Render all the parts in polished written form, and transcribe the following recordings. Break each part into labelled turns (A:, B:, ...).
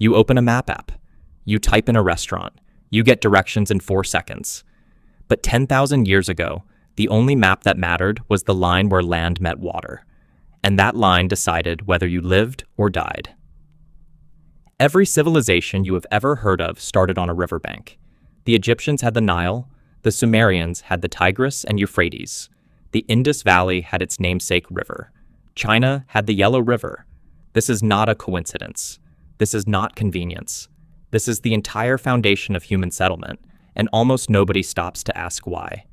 A: You open a map app. You type in a restaurant. You get directions in 4 seconds. But 10,000 years ago, the only map that mattered was the line where land met water. And that line decided whether you lived or died. Every civilization you have ever heard of started on a riverbank. The Egyptians had the Nile, the Sumerians had the Tigris and Euphrates. The Indus Valley had its namesake river. China had the Yellow River. This is not a coincidence. This is not convenience. This is the entire foundation of human settlement, and almost nobody stops to ask why.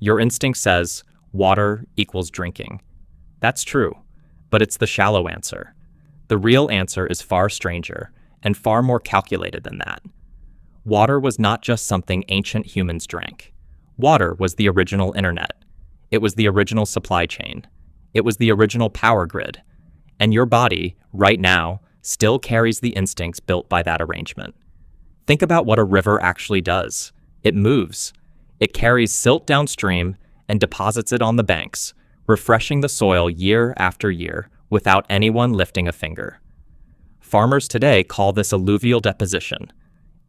A: Your instinct says, water equals drinking. That's true, but it's the shallow answer. The real answer is far stranger, and far more calculated than that. Water was not just something ancient humans drank. Water was the original internet. It was the original supply chain. It was the original power grid. And your body, right now, still carries the instincts built by that arrangement. Think about what a river actually does. It moves. It carries silt downstream and deposits it on the banks, refreshing the soil year after year without anyone lifting a finger. Farmers today call this alluvial deposition.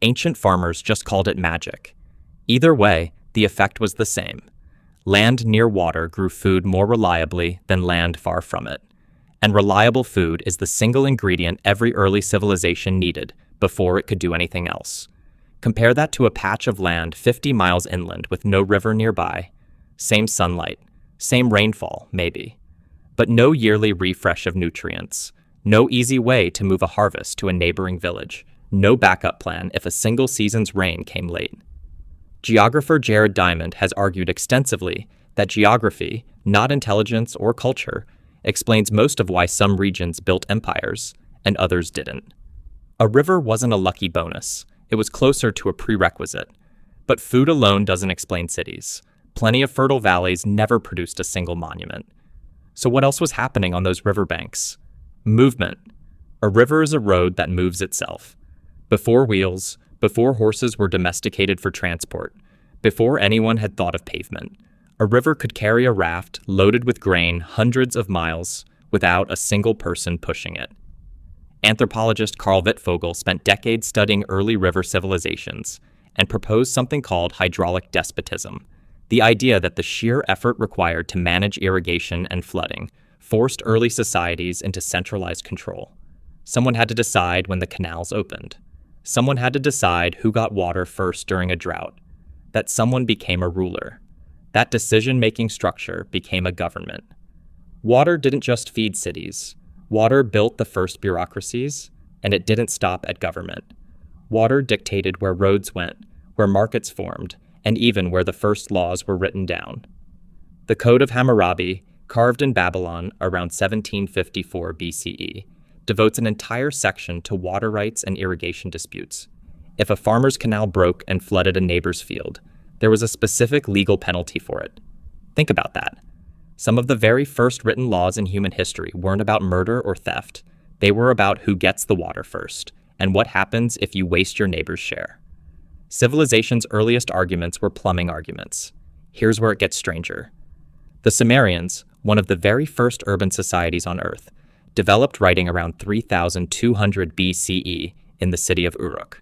A: Ancient farmers just called it magic. Either way, the effect was the same. Land near water grew food more reliably than land far from it. And reliable food is the single ingredient every early civilization needed before it could do anything else. Compare that to a patch of land 50 miles inland with no river nearby. Same sunlight, same rainfall, maybe. But no yearly refresh of nutrients. No easy way to move a harvest to a neighboring village. No backup plan if a single season's rain came late. Geographer Jared Diamond has argued extensively that geography, not intelligence or culture, explains most of why some regions built empires and others didn't. A river wasn't a lucky bonus. It was closer to a prerequisite. But food alone doesn't explain cities. Plenty of fertile valleys never produced a single monument. So what else was happening on those riverbanks? Movement. A river is a road that moves itself. Before wheels, before horses were domesticated for transport, before anyone had thought of pavement, a river could carry a raft loaded with grain hundreds of miles without a single person pushing it. Anthropologist Carl Wittfogel spent decades studying early river civilizations and proposed something called hydraulic despotism, the idea that the sheer effort required to manage irrigation and flooding forced early societies into centralized control. Someone had to decide when the canals opened. Someone had to decide who got water first during a drought. That someone became a ruler. That decision-making structure became a government. Water didn't just feed cities. Water built the first bureaucracies, and it didn't stop at government. Water dictated where roads went, where markets formed, and even where the first laws were written down. The Code of Hammurabi, carved in Babylon around 1754 BCE, devotes an entire section to water rights and irrigation disputes. If a farmer's canal broke and flooded a neighbor's field, there was a specific legal penalty for it. Think about that. Some of the very first written laws in human history weren't about murder or theft. They were about who gets the water first, and what happens if you waste your neighbor's share. Civilization's earliest arguments were plumbing arguments. Here's where it gets stranger. The Sumerians, one of the very first urban societies on Earth, developed writing around 3200 BCE in the city of Uruk.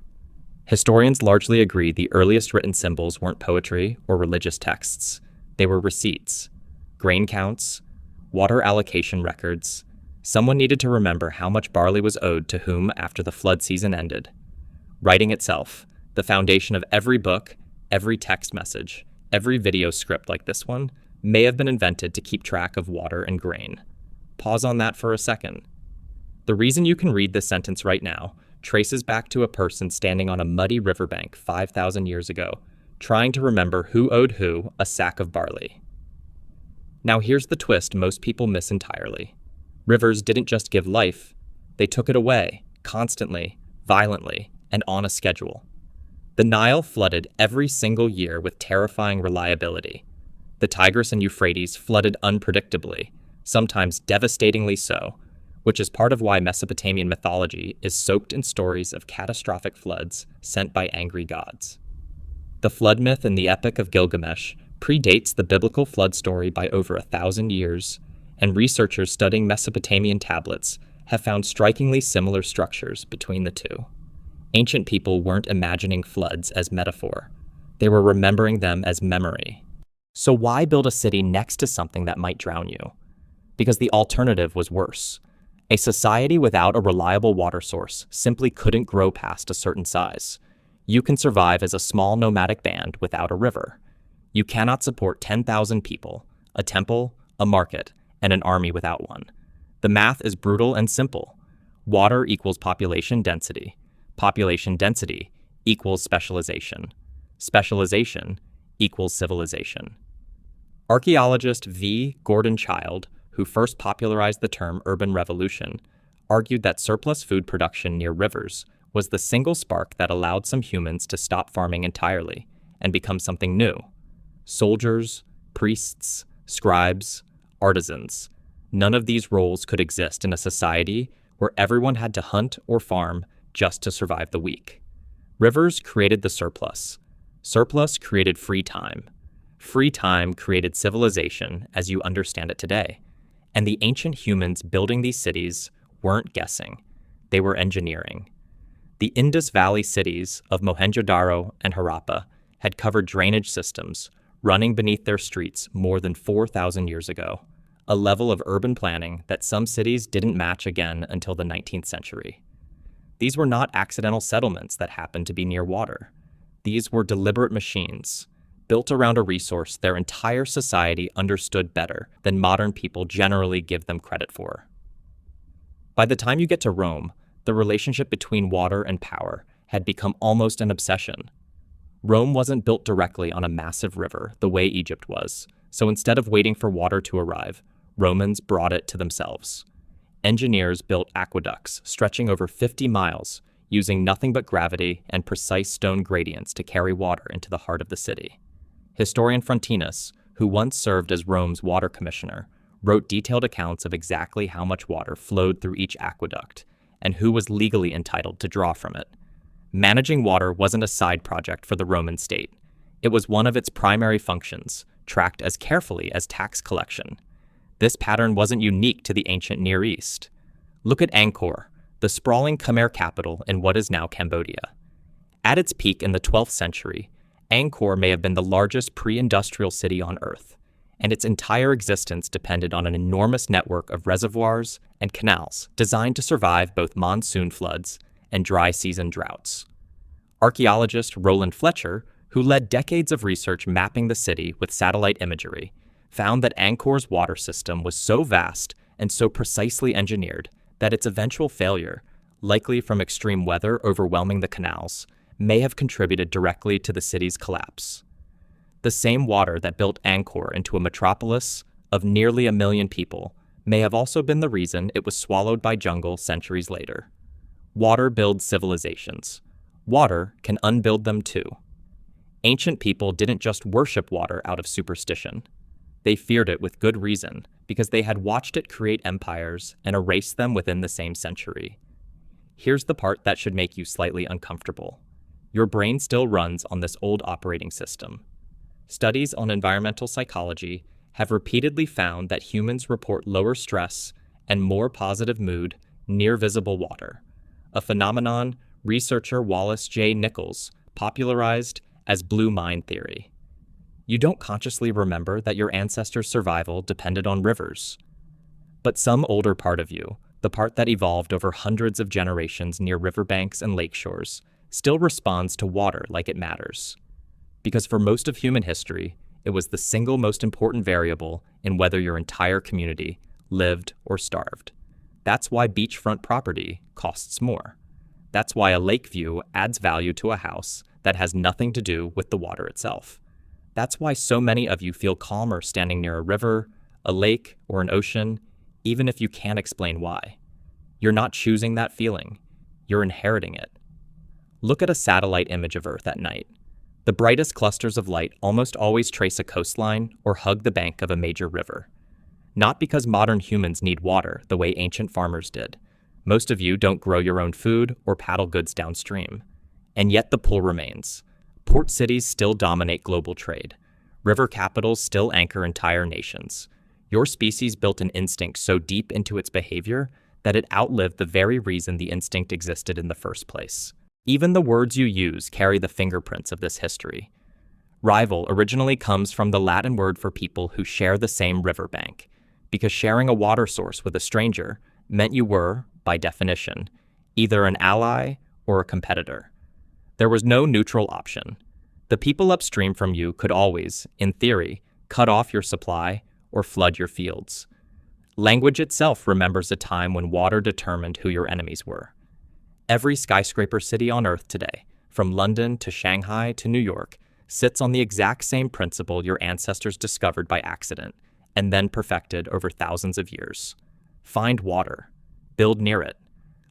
A: Historians largely agree the earliest written symbols weren't poetry or religious texts. They were receipts, grain counts, water allocation records. Someone needed to remember how much barley was owed to whom after the flood season ended. Writing itself, the foundation of every book, every text message, every video script like this one, may have been invented to keep track of water and grain. Pause on that for a second. The reason you can read this sentence right now traces back to a person standing on a muddy riverbank 5,000 years ago, trying to remember who owed who a sack of barley. Now here's the twist most people miss entirely. Rivers didn't just give life, they took it away, constantly, violently, and on a schedule. The Nile flooded every single year with terrifying reliability. The Tigris and Euphrates flooded unpredictably, sometimes devastatingly so, which is part of why Mesopotamian mythology is soaked in stories of catastrophic floods sent by angry gods. The flood myth in the Epic of Gilgamesh predates the biblical flood story by over 1,000 years, and researchers studying Mesopotamian tablets have found strikingly similar structures between the two. Ancient people weren't imagining floods as metaphor. They were remembering them as memory. So why build a city next to something that might drown you? Because the alternative was worse. A society without a reliable water source simply couldn't grow past a certain size. You can survive as a small nomadic band without a river. You cannot support 10,000 people, a temple, a market, and an army without one. The math is brutal and simple. Water equals population density. Population density equals specialization. Specialization equals civilization. Archaeologist V. Gordon Childe, who first popularized the term urban revolution, argued that surplus food production near rivers was the single spark that allowed some humans to stop farming entirely and become something new. Soldiers, priests, scribes, artisans. None of these roles could exist in a society where everyone had to hunt or farm just to survive the week. Rivers created the surplus. Surplus created free time. Free time created civilization as you understand it today. And the ancient humans building these cities weren't guessing. They were engineering. The Indus Valley cities of Mohenjo-daro and Harappa had covered drainage systems running beneath their streets more than 4,000 years ago, a level of urban planning that some cities didn't match again until the 19th century. These were not accidental settlements that happened to be near water. These were deliberate machines, built around a resource their entire society understood better than modern people generally give them credit for. By the time you get to Rome, the relationship between water and power had become almost an obsession. Rome wasn't built directly on a massive river the way Egypt was, so instead of waiting for water to arrive, Romans brought it to themselves. Engineers built aqueducts stretching over 50 miles, using nothing but gravity and precise stone gradients to carry water into the heart of the city. Historian Frontinus, who once served as Rome's water commissioner, wrote detailed accounts of exactly how much water flowed through each aqueduct and who was legally entitled to draw from it. Managing water wasn't a side project for the Roman state. It was one of its primary functions, tracked as carefully as tax collection. This pattern wasn't unique to the ancient Near East. Look at Angkor, the sprawling Khmer capital in what is now Cambodia. At its peak in the 12th century, Angkor may have been the largest pre-industrial city on Earth, and its entire existence depended on an enormous network of reservoirs and canals designed to survive both monsoon floods and dry season droughts. Archaeologist Roland Fletcher, who led decades of research mapping the city with satellite imagery, found that Angkor's water system was so vast and so precisely engineered that its eventual failure, likely from extreme weather overwhelming the canals, may have contributed directly to the city's collapse. The same water that built Angkor into a metropolis of nearly 1 million people may have also been the reason it was swallowed by jungle centuries later. Water builds civilizations. Water can unbuild them too. Ancient people didn't just worship water out of superstition. They feared it with good reason, because they had watched it create empires and erase them within the same century. Here's the part that should make you slightly uncomfortable. Your brain still runs on this old operating system. Studies on environmental psychology have repeatedly found that humans report lower stress and more positive mood near visible water, a phenomenon researcher Wallace J. Nichols popularized as blue mind theory. You don't consciously remember that your ancestors' survival depended on rivers. But some older part of you, the part that evolved over hundreds of generations near riverbanks and lakeshores, still responds to water like it matters. Because for most of human history, it was the single most important variable in whether your entire community lived or starved. That's why beachfront property costs more. That's why a lake view adds value to a house that has nothing to do with the water itself. That's why so many of you feel calmer standing near a river, a lake, or an ocean, even if you can't explain why. You're not choosing that feeling. You're inheriting it. Look at a satellite image of Earth at night. The brightest clusters of light almost always trace a coastline or hug the bank of a major river. Not because modern humans need water the way ancient farmers did. Most of you don't grow your own food or paddle goods downstream. And yet the pull remains. Port cities still dominate global trade. River capitals still anchor entire nations. Your species built an instinct so deep into its behavior that it outlived the very reason the instinct existed in the first place. Even the words you use carry the fingerprints of this history. Rival originally comes from the Latin word for people who share the same riverbank, because sharing a water source with a stranger meant you were, by definition, either an ally or a competitor. There was no neutral option. The people upstream from you could always, in theory, cut off your supply or flood your fields. Language itself remembers a time when water determined who your enemies were. Every skyscraper city on Earth today, from London to Shanghai to New York, sits on the exact same principle your ancestors discovered by accident and then perfected over thousands of years. Find water, build near it,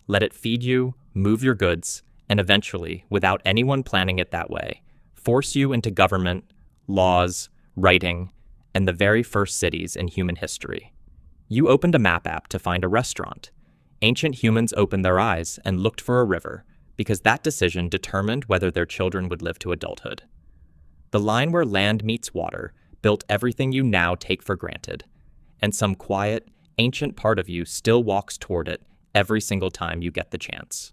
A: let it feed you, move your goods, and eventually, without anyone planning it that way, force you into government, laws, writing, and the very first cities in human history. You opened a map app to find a restaurant. Ancient humans opened their eyes and looked for a river because that decision determined whether their children would live to adulthood. The line where land meets water built everything you now take for granted, and some quiet, ancient part of you still walks toward it every single time you get the chance.